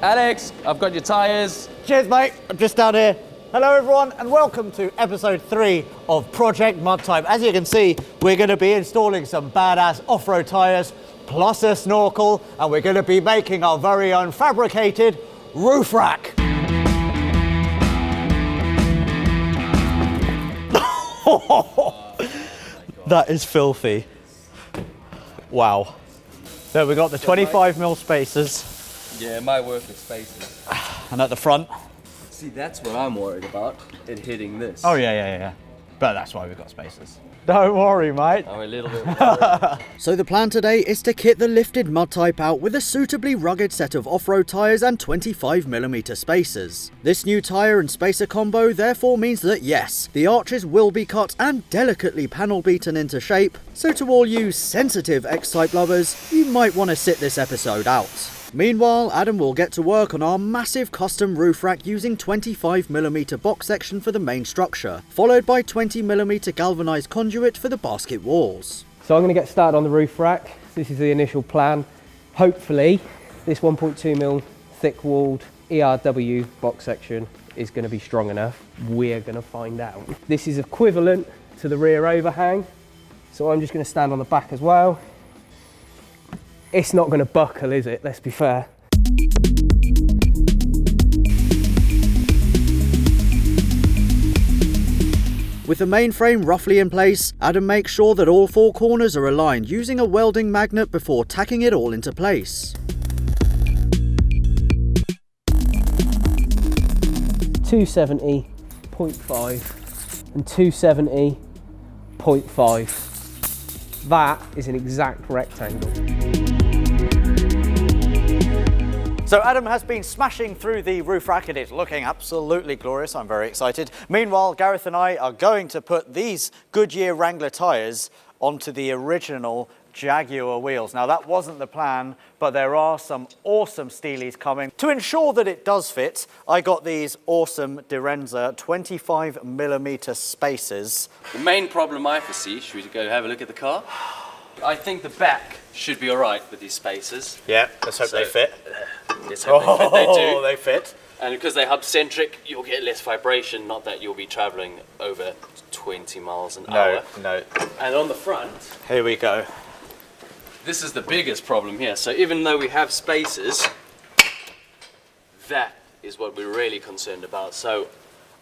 Alex, I've got your tyres. Cheers, mate. I'm just down here. Hello, everyone, and welcome to episode 3 of Project Mud Type. As you can see, we're going to be installing some badass off-road tyres, plus a snorkel, and we're going to be making our very own fabricated roof rack. That is filthy. Wow. So we've got the 25mm spacers. Yeah, my work with spaces. And at the front. See, that's what I'm worried about, it hitting this. Oh, yeah. But that's why we've got spacers. Don't worry, mate. I'm a little bit worried. So the plan today is to kit the lifted mud type out with a suitably rugged set of off-road tyres and 25mm spacers. This new tyre and spacer combo therefore means that yes, the arches will be cut and delicately panel beaten into shape, so to all you sensitive X-Type lovers, you might want to sit this episode out. Meanwhile, Adam will get to work on our massive custom roof rack using 25mm box section for the main structure, followed by 20mm galvanised conduit for the basket walls. So I'm going to get started on the roof rack. This is the initial plan. Hopefully, this 1.2mm thick-walled ERW box section is going to be strong enough. We're going to find out. This is equivalent to the rear overhang, so I'm just going to stand on the back as well. It's not going to buckle, is it? Let's be fair. With the main frame roughly in place, Adam makes sure that all 4 corners are aligned using a welding magnet before tacking it all into place. 270.5 and 270.5. That is an exact rectangle. So Adam has been smashing through the roof rack. It is looking absolutely glorious. I'm very excited. Meanwhile, Gareth and I are going to put these Goodyear Wrangler tyres onto the original Jaguar wheels. Now that wasn't the plan, but there are some awesome steelies coming. To ensure that it does fit, I got these awesome Renz 25mm spacers. The main problem I foresee, should we go have a look at the car? I think the back should be all right with these spacers. Yeah, let's hope they fit. Let's hope they fit. They do. They fit. And because they're hub-centric, you'll get less vibration, not that you'll be travelling over 20 miles an hour. No. And on the front, Here we go. this is the biggest problem here. So even though we have spacers, that is what we're really concerned about. So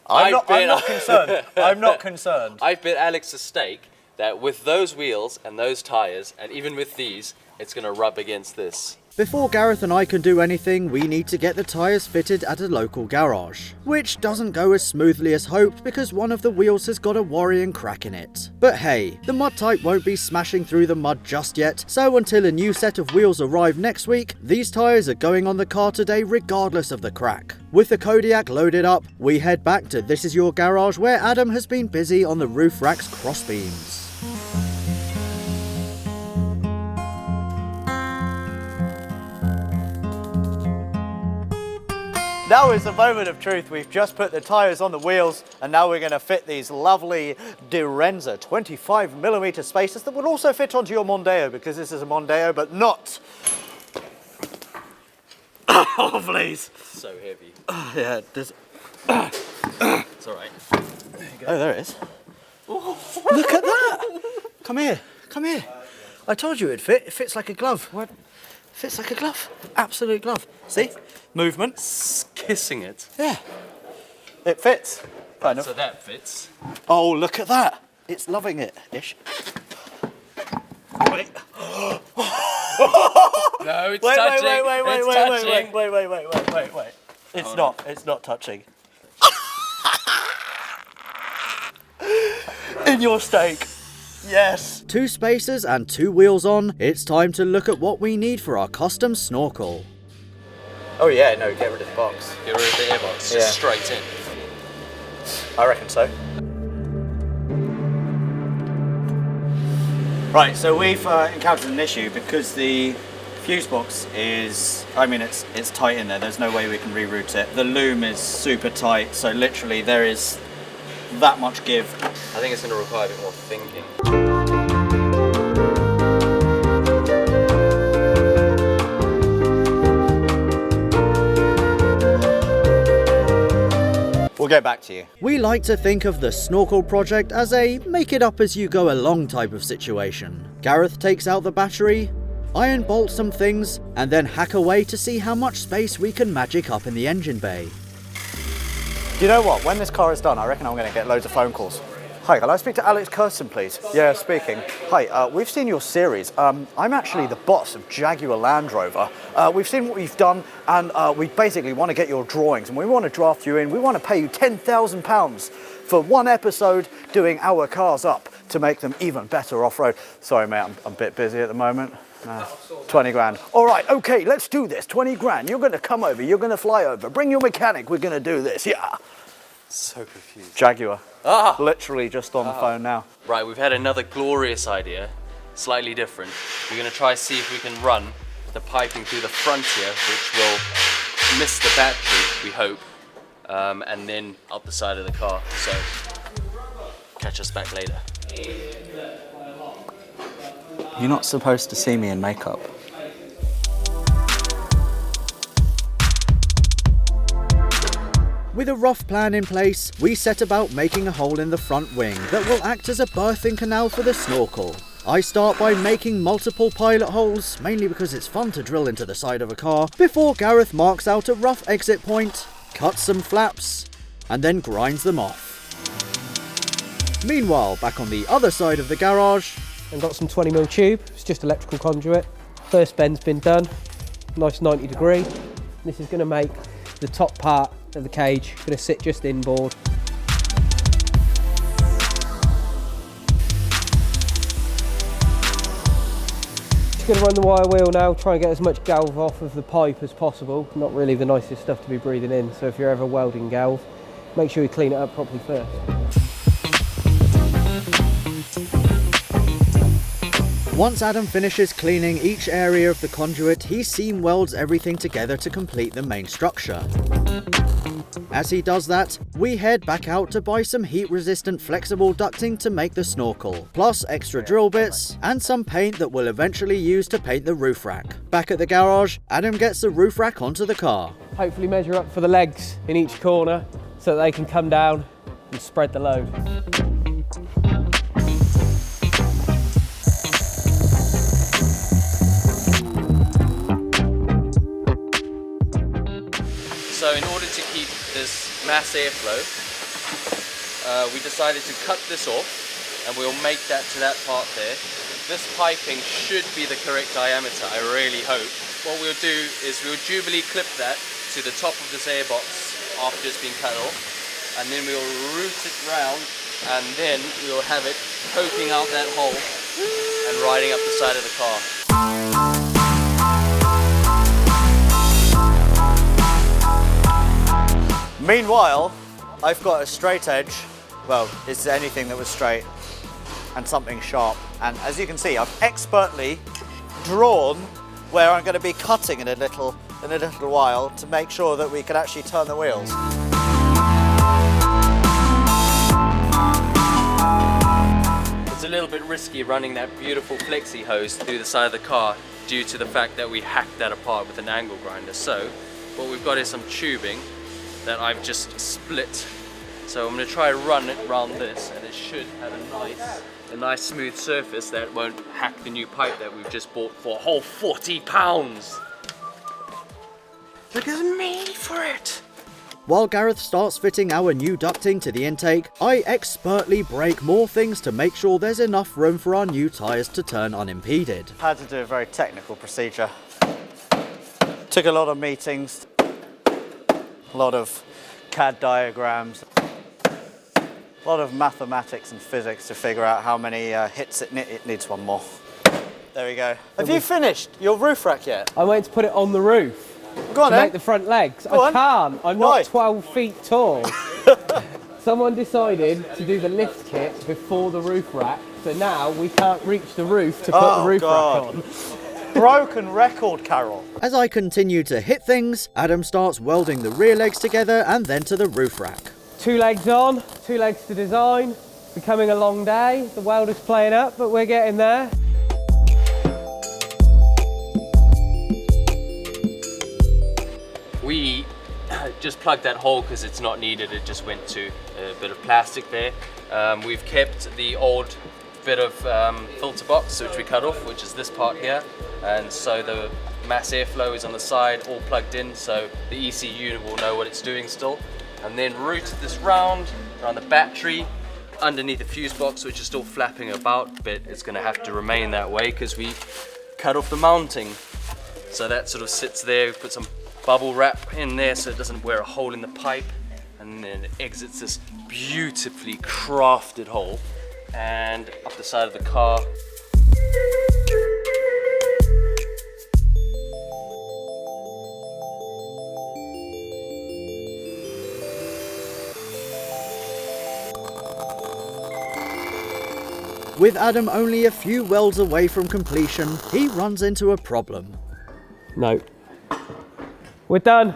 I'm not concerned. I'm not concerned. I've bet Alex a stake that with those wheels and those tyres, and even with these, it's going to rub against this. Before Gareth and I can do anything, we need to get the tyres fitted at a local garage, which doesn't go as smoothly as hoped because one of the wheels has got a worrying crack in it. But hey, the mud type won't be smashing through the mud just yet, so until a new set of wheels arrive next week, these tyres are going on the car today regardless of the crack. With the Kodiak loaded up, we head back to This Is Your Garage where Adam has been busy on the roof rack's crossbeams. Now is the moment of truth. We've just put the tyres on the wheels and now we're going to fit these lovely Renz 25mm spacers that will also fit onto your Mondeo because this is a Mondeo, but not... Oh, please. So heavy. Yeah, there's... It's all right. Oh, there it is. Look at that. Come here. I told you it'd fit. It fits like a glove. What? Fits like a glove. Absolute glove. See? Movement. Kissing it. Yeah. It fits. Kind of. So that fits. Oh, look at that. It's loving it-ish. Wait. No, it's touching. Wait. It's not touching. In your steak. Yes. 2 spacers and 2 wheels on, it's time to look at what we need for our custom snorkel. Oh yeah, no, get rid of the box. Get rid of the airbox. Yeah. Just straight in. I reckon so. Right, so we've encountered an issue because the fuse box is, it's tight in there. There's no way we can reroute it. The loom is super tight, so literally there is that much give. I think it's going to require a bit more thinking. We'll get back to you. We like to think of the Snorkel project as a make-it-up-as-you-go-along type of situation. Gareth takes out the battery, iron bolt some things, and then hack away to see how much space we can magic up in the engine bay. Do you know what? When this car is done, I reckon I'm going to get loads of phone calls. Hi, can I speak to Alex Kirsten, please? Yeah, speaking. Hi, we've seen your series. I'm actually the boss of Jaguar Land Rover. We've seen what you've done, and we basically want to get your drawings, and we want to draft you in. We want to pay you £10,000 for one episode doing our cars up to make them even better off-road. Sorry, mate, I'm a bit busy at the moment. 20 grand. All right, okay, let's do this. 20 grand. You're going to come over. You're going to fly over. Bring your mechanic. We're going to do this. Yeah. So confused. Jaguar. Literally just on the phone now. Right, we've had another glorious idea, slightly different. We're going to try see if we can run the piping through the front here, which will miss the battery, we hope, and then up the side of the car. So, catch us back later. You're not supposed to see me in makeup. With a rough plan in place, we set about making a hole in the front wing that will act as a berthing canal for the Snorkel. I start by making multiple pilot holes, mainly because it's fun to drill into the side of a car, before Gareth marks out a rough exit point, cuts some flaps, and then grinds them off. Meanwhile, back on the other side of the garage, I've got some 20mm tube, it's just electrical conduit. First bend's been done, nice 90 degree. This is going to make the top part of the cage going to sit just inboard. Just going to run the wire wheel now, try and get as much galv off of the pipe as possible. Not really the nicest stuff to be breathing in, so if you're ever welding galv, make sure you clean it up properly first. once Adam finishes cleaning each area of the conduit, he seam welds everything together to complete the main structure. As he does that, we head back out to buy some heat-resistant flexible ducting to make the Snorkel, plus extra drill bits, and some paint that we'll eventually use to paint the roof rack. Back at the garage, Adam gets the roof rack onto the car. Hopefully measure up for the legs in each corner so that they can come down and spread the load. So in order to keep this mass airflow, we decided to cut this off, and we'll make that to that part there. This piping should be the correct diameter, I really hope. What we'll do is we'll Jubilee clip that to the top of this airbox after it's been cut off, and then we'll route it round, and then we'll have it poking out that hole and riding up the side of the car. Meanwhile, I've got a straight edge, well, it's anything that was straight, and something sharp. And as you can see, I've expertly drawn where I'm going to be cutting in a little while to make sure that we can actually turn the wheels. It's a little bit risky running that beautiful flexi hose through the side of the car due to the fact that we hacked that apart with an angle grinder. So what we've got is some tubing that I've just split. So I'm going to try and run it around this, and it should have a nice smooth surface that won't hack the new pipe that we've just bought for a whole £40. Look at me for it. While Gareth starts fitting our new ducting to the intake, I expertly break more things to make sure there's enough room for our new tyres to turn unimpeded. Had to do a very technical procedure. Took a lot of meetings, a lot of CAD diagrams, a lot of mathematics and physics to figure out how many hits it needs. One more. There we go. Have you finished your roof rack yet? I'm waiting to put it on the roof. Go on, to make the front legs. I can't. I'm Why? not 12 feet tall. Someone decided to do the lift kit before the roof rack, so now we can't reach the roof to put the roof rack on. Broken record, Carol. As I continue to hit things, Adam starts welding the rear legs together and then to the roof rack. 2 legs on, 2 legs to design. Becoming a long day. The welder's playing up, but we're getting there. just plugged that hole because it's not needed. It just went to a bit of plastic there. We've kept the old bit of filter box which we cut off, which is this part here, and so the mass airflow is on the side, all plugged in, so the ECU will know what it's doing still. And then routed this round around the battery, underneath the fuse box, which is still flapping about, but it's going to have to remain that way because we cut off the mounting. So that sort of sits there. We put some bubble wrap in there so it doesn't wear a hole in the pipe, and then it exits this beautifully crafted hole and up the side of the car. With Adam only a few welds away from completion, he runs into a problem. No. We're done.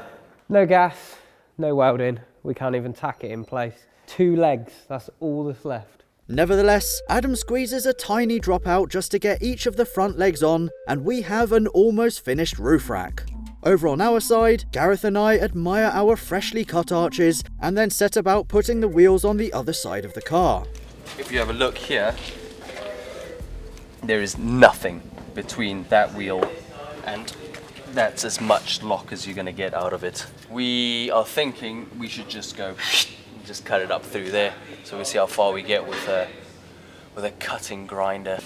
No gas, no welding. We can't even tack it in place. 2 legs, that's all that's left. Nevertheless, Adam squeezes a tiny dropout just to get each of the front legs on, and we have an almost finished roof rack. Over on our side, Gareth and I admire our freshly cut arches and then set about putting the wheels on the other side of the car. If you have a look here, there is nothing between that wheel and that's as much lock as you're going to get out of it. We are thinking we should just go and just cut it up through there, so we'll see how far we get with a cutting grinder.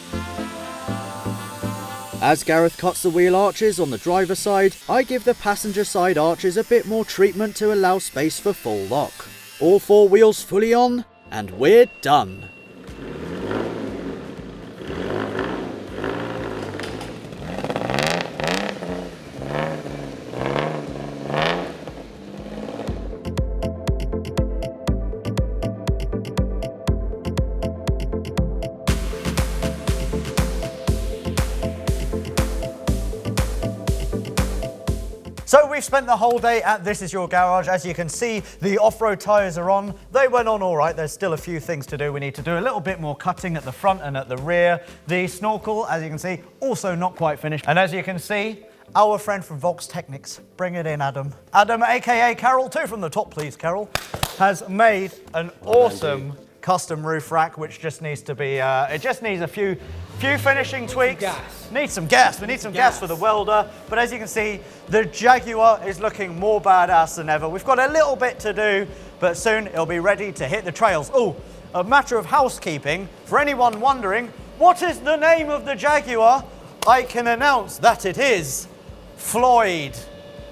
As Gareth cuts the wheel arches on the driver's side, I give the passenger side arches a bit more treatment to allow space for full lock. All 4 wheels fully on, and we're done. So we've spent the whole day at This Is Your Garage. As you can see, the off-road tyres are on. They went on all right. There's still a few things to do. We need to do a little bit more cutting at the front and at the rear. The Snorkel, as you can see, also not quite finished. And as you can see, our friend from Volks Techniks, bring it in, Adam. Adam, aka Carol, 2 from the top, please, Carol, has made an awesome custom roof rack, which just needs to be, it just needs a few finishing tweaks. Need some gas. We need some gas for the welder. But as you can see, the Jaguar is looking more badass than ever. We've got a little bit to do, but soon it'll be ready to hit the trails. Oh, a matter of housekeeping. For anyone wondering, what is the name of the Jaguar? I can announce that it is Floyd.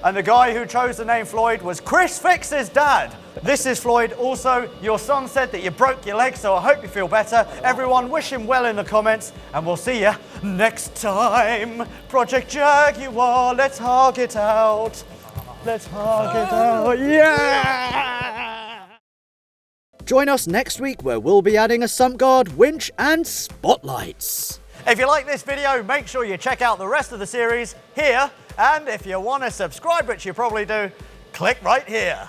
And the guy who chose the name Floyd was Chris Fix's dad. This is Floyd. Also, your son said that you broke your leg, so I hope you feel better. Everyone, wish him well in the comments, and we'll see you next time. Project Jaguar, let's hug it out. Let's hug it out. Yeah! Join us next week where we'll be adding a sump guard, winch, and spotlights. If you like this video, make sure you check out the rest of the series here. And if you want to subscribe, which you probably do, click right here.